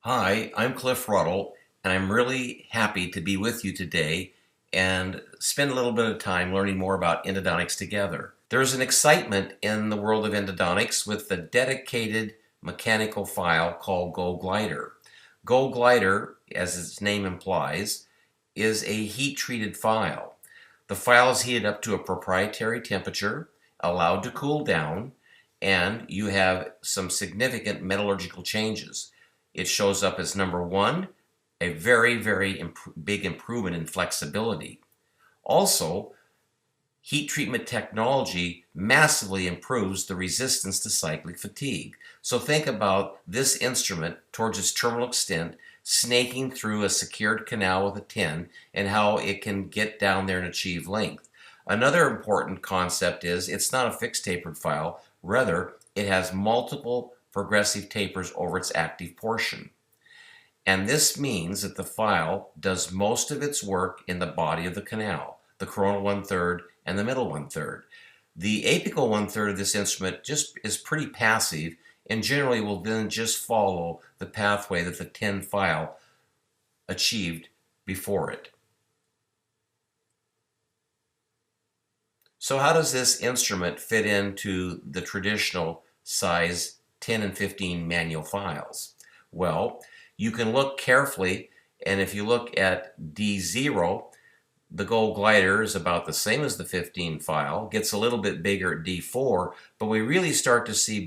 Hi, I'm Cliff Ruddle, and I'm really happy to be with you today and spend a little bit of time learning more about endodontics together. There's an excitement in the world of endodontics with the dedicated mechanical file called Gold Glider. Gold Glider, as its name implies, is a heat-treated file. The file is heated up to a proprietary temperature, allowed to cool down, and you have some significant metallurgical changes. It shows up as number one, a very big improvement in flexibility. Also, heat treatment technology massively improves the resistance to cyclic fatigue. So think about this instrument towards its terminal extent, snaking through a secured canal with a tin, and how it can get down there and achieve length. Another important concept is it's not a fixed tapered file, rather it has multiple progressive tapers over its active portion. And this means that the file does most of its work in the body of the canal, the coronal 1/3 and the middle 1/3. The apical 1/3 of this instrument just is pretty passive and generally will then just follow the pathway that the tin file achieved before it. So how does this instrument fit into the traditional size 10 and 15 manual files? Well, you can look carefully, and if you look at D0, the Gold Glider is about the same as the 15 file, gets a little bit bigger at D4, but we really start to see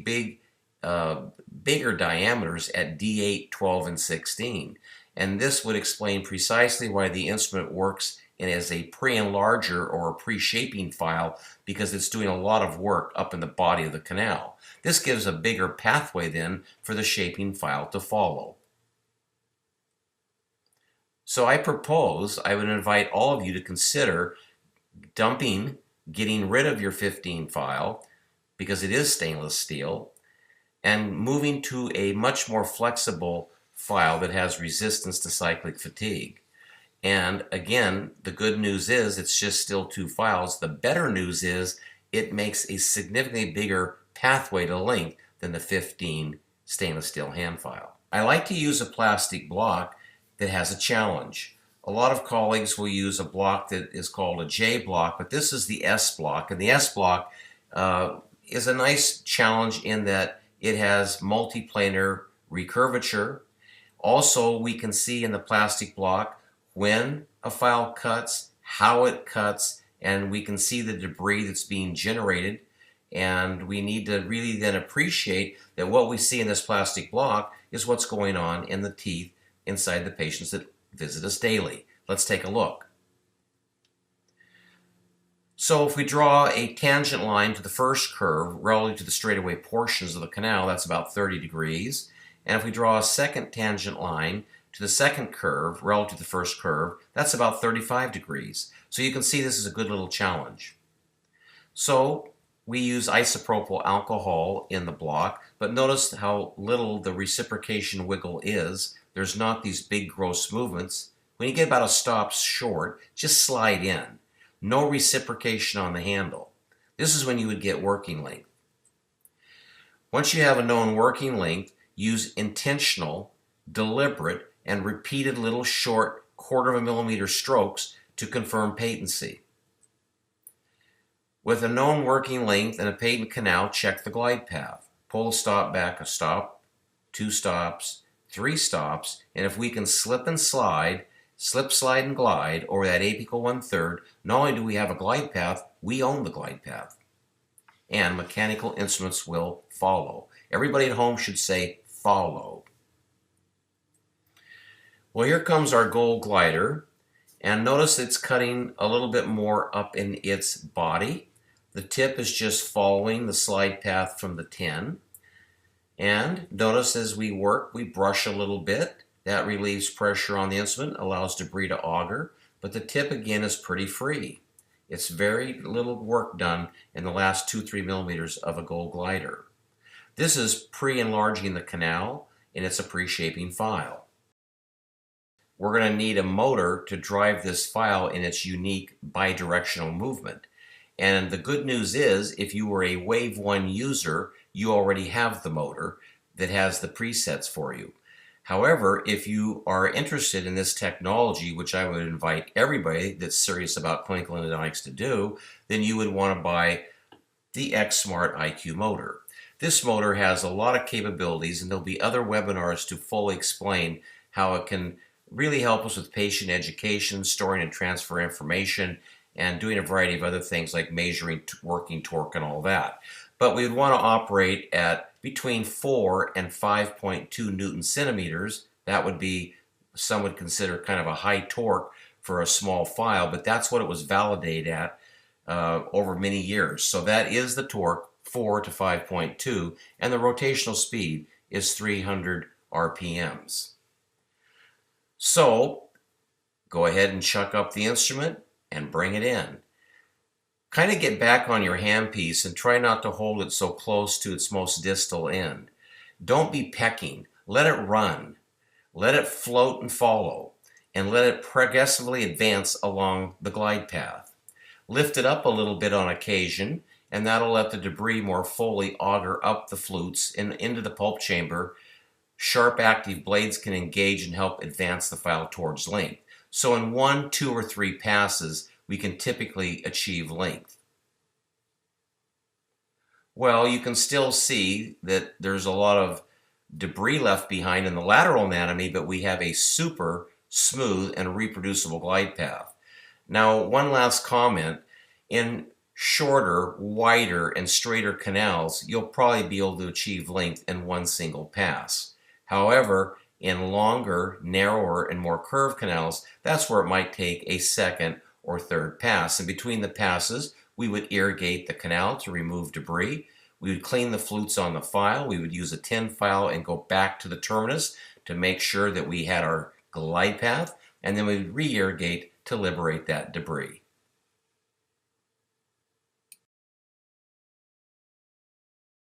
bigger diameters at D8, 12, and 16. And this would explain precisely why the instrument works as a pre-enlarger or a pre-shaping file, because it's doing a lot of work up in the body of the canal. This gives a bigger pathway then for the shaping file to follow. So I would invite all of you to consider getting rid of your 15 file, because it is stainless steel, and moving to a much more flexible file that has resistance to cyclic fatigue. And again, the good news is it's just still two files. The better news is it makes a significantly bigger pathway to length than the 15 stainless steel hand file. I like to use a plastic block that has a challenge. A lot of colleagues will use a block that is called a J block, but this is the S block. And the S block is a nice challenge in that it has multiplanar recurvature. Also, we can see in the plastic block when a file cuts, how it cuts, and we can see the debris that's being generated. And we need to really then appreciate that what we see in this plastic block is what's going on in the teeth inside the patients that visit us daily. Let's take a look. So if we draw a tangent line to the first curve relative to the straightaway portions of the canal, that's about 30 degrees. And if we draw a second tangent line to the second curve relative to the first curve, that's about 35 degrees. So you can see this is a good little challenge. So we use isopropyl alcohol in the block, but notice how little the reciprocation wiggle is. There's not these big gross movements. When you get about a stop short, just slide in. No reciprocation on the handle. This is when you would get working length. Once you have a known working length, use intentional, deliberate, and repeated little short 1/4 millimeter strokes to confirm patency. With a known working length and a patent canal, check the glide path. Pull a stop back, a stop, 2 stops, 3 stops, and if we can slip, slide, and glide over that apical 1/3, not only do we have a glide path, we own the glide path. And mechanical instruments will follow. Everybody at home should say follow. Well, here comes our Gold Glider, and notice it's cutting a little bit more up in its body. The tip is just following the slide path from the tin. And notice as we work, we brush a little bit. That relieves pressure on the instrument, allows debris to auger, but the tip again is pretty free. It's very little work done in the last 2-3 millimeters of a Gold Glider. This is pre-enlarging the canal, and it's a pre-shaping file. We're going to need a motor to drive this file in its unique bidirectional movement. And the good news is, if you were a WaveOne user, you already have the motor that has the presets for you. However, if you are interested in this technology, which I would invite everybody that's serious about clinical endodontics to do, then you would want to buy the X-Smart IQ motor. This motor has a lot of capabilities, and there'll be other webinars to fully explain how it can really help us with patient education, storing and transfer information, and doing a variety of other things like measuring working torque and all that. But we would want to operate at between 4 and 5.2 Newton centimeters. That would be, some would consider kind of a high torque for a small file, but that's what it was validated at over many years. So that is the torque, 4 to 5.2, and the rotational speed is 300 RPMs. So go ahead and chuck up the instrument and bring it in. Kind of get back on your handpiece and try not to hold it so close to its most distal end. Don't be pecking. Let it run. Let it float and follow, and let it progressively advance along the glide path. Lift it up a little bit on occasion, and that'll let the debris more fully auger up the flutes and into the pulp chamber. Sharp active blades can engage and help advance the file towards length. So in 1, 2, or 3 passes, we can typically achieve length. Well, you can still see that there's a lot of debris left behind in the lateral anatomy, but we have a super smooth and reproducible glide path. Now, one last comment. In shorter, wider, and straighter canals, you'll probably be able to achieve length in one single pass. However, in longer, narrower, and more curved canals, that's where it might take a second or third pass. And between the passes, we would irrigate the canal to remove debris. We would clean the flutes on the file. We would use a tin file and go back to the terminus to make sure that we had our glide path. And then we would re-irrigate to liberate that debris.